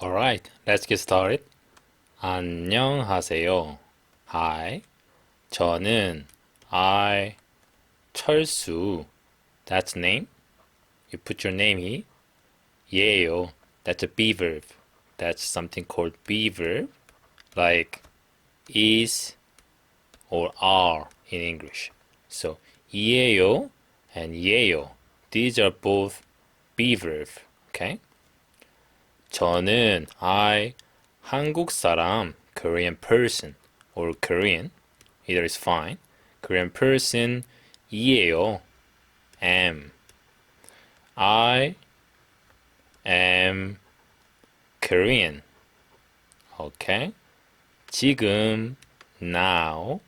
Alright, let's get started. 안녕하세요. Hi. 저는 철수. That's name. You put your name here. 예요. That's a be verb. That's something called be verb. Like is or are in English. So 이에요 and 예요. These are both be verb. Okay? 저는 한국 사람, Korean person or Korean, either is fine. Korean person 이에요. am. I am Korean. Okay. 지금 now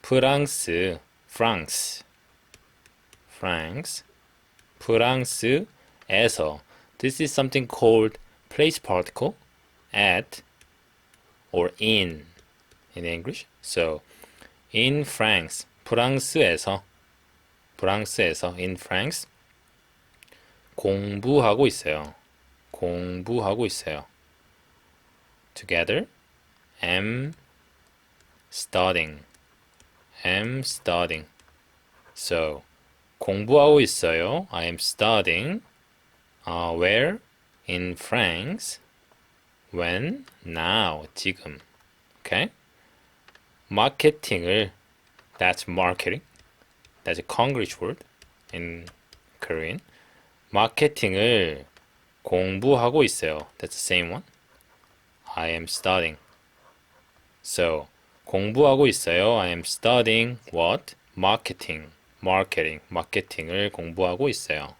프랑스 France 프랑스에서 this is something called place particle at or in English. So in France 프랑스에서 in France 공부하고 있어요. Together am studying. So 공부하고 있어요. I am studying. Where? In France. When? Now. 지금. Okay? 마케팅을 That's marketing. That's a Konglish word in Korean. 마케팅을 공부하고 있어요. That's the same one. I am studying. So 공부하고 있어요. I am studying what? Marketing. 마케팅을 공부하고 있어요.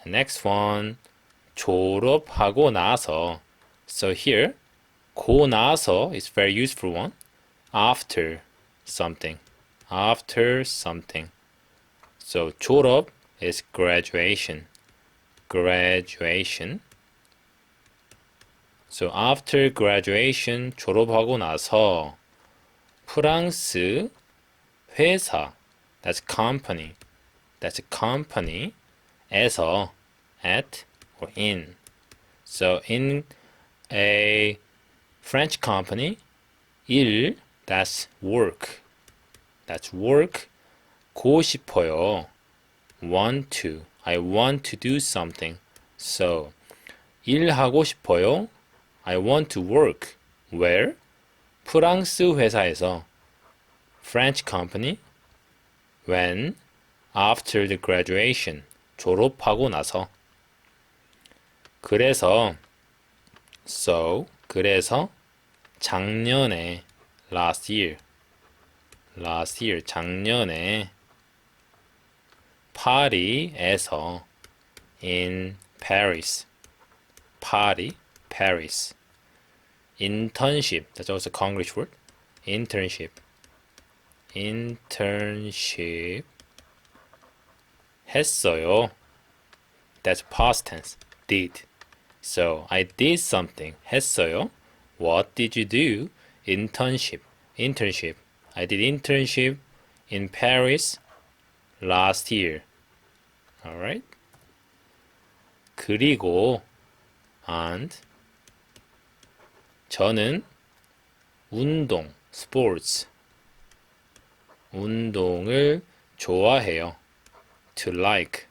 Next one. 졸업하고 나서. So here, 고 나서 is very useful one. After something. So 졸업 is graduation. So after graduation, 졸업하고 나서 프랑스 회사, that's company, 에서, at or in. So in a French company, 일, that's work. 고 싶어요. I want to do something. So 일하고 싶어요. I want to work. Where? 프랑스 회사에서. French company. When? After the graduation. 졸업하고 나서. 그래서 작년에 last year 작년에 파리에서 in Paris internship, that's also a Konglish word. internship 했어요. That's past tense. did. So I did something. 했어요. What did you do? internship. I did internship in Paris last year. Alright? 그리고 and 저는 운동, sports. 운동을 좋아해요. To like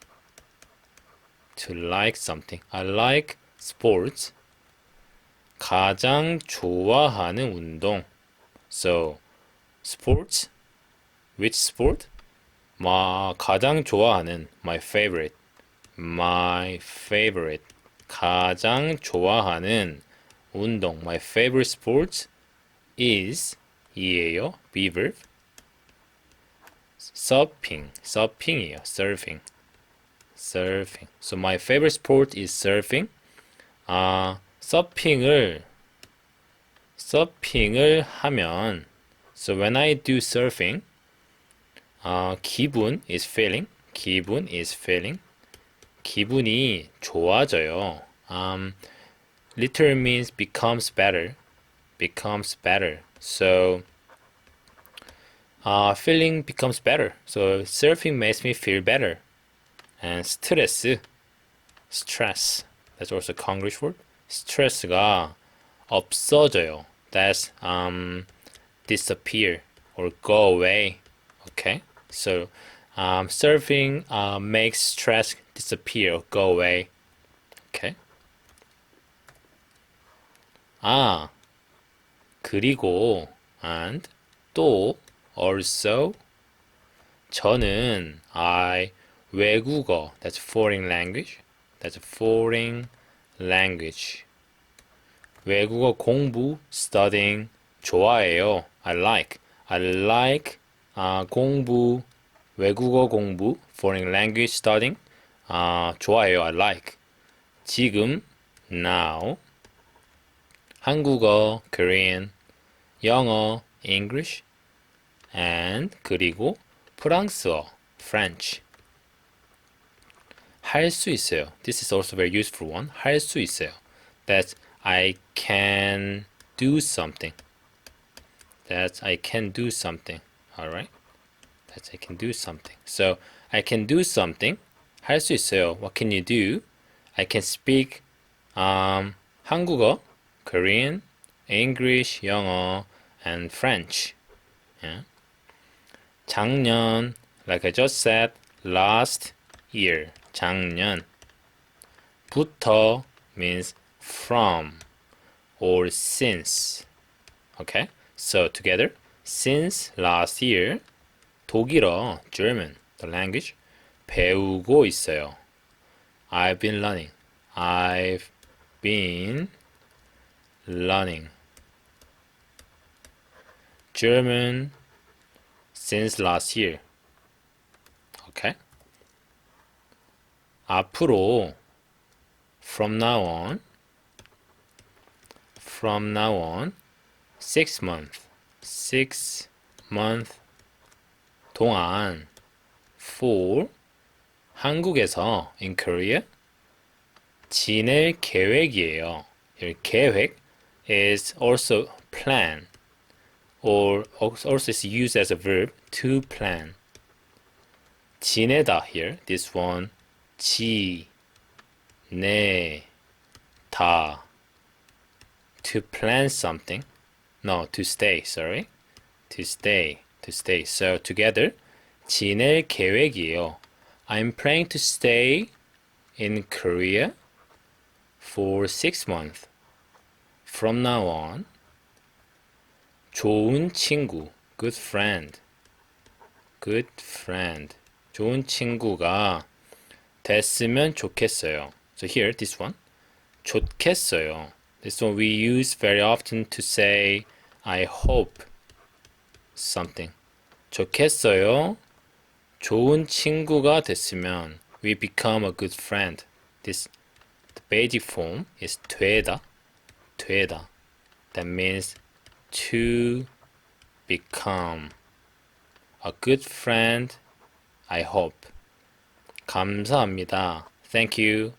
something. I like sports. 가장 좋아하는 운동. So, sports. Which sport? 가장 좋아하는. My favorite. 가장 좋아하는 운동. My favorite sport is 이에요. Be verb. surfing이에요. surfing. So my favorite sport is surfing. 서핑을 하면 so when I do surfing 기분 is feeling. 기분이 좋아져요. Literally means becomes better. So feeling becomes better. So surfing makes me feel better. And stress, that's also a Konglish word. 스트레스가 없어져요. That's disappear or go away. Okay, so surfing makes stress disappear or go away. Okay. 아, 그리고 and 또 also 저는 외국어 that's foreign language. That's foreign language. 외국어 공부 studying 좋아해요. I like 공부 외국어 공부 foreign language studying 좋아해요. I like. 지금 now 한국어 Korean 영어 English and 그리고 프랑스어 French 할 수 있어요. This is also very useful one. 할 수 있어요. That's I can do something. That's I can do something. Alright? That's I can do something. So I can do something. 할 수 있어요. What can you do? I can speak 한국어, Korean, English, 영어, and French. Yeah. 작년, like I just said, last year. 작년. 부터 means from or since. Okay? So together, since last year, 독일어, German, the language, 배우고 있어요. I've been learning. I've been learning German since last year. Okay? 앞으로 from now on 6 month 동안 for 한국에서 in Korea 지낼 계획이에요. Here 계획 is also plan or also is used as a verb to plan. 지내다 here this one 지내다 to plan something. No, to stay, sorry. To stay. So together 지낼 계획이에요. I'm planning to stay in Korea for 6 months. From now on. 좋은 친구, good friend. 좋은 친구가 됐으면 좋겠어요. So here, this one. 좋겠어요. This one we use very often to say I hope something. 좋겠어요. 좋은 친구가 됐으면 we become a good friend. This the basic form is 되다. That means to become a good friend. I hope. 감사합니다. Thank you.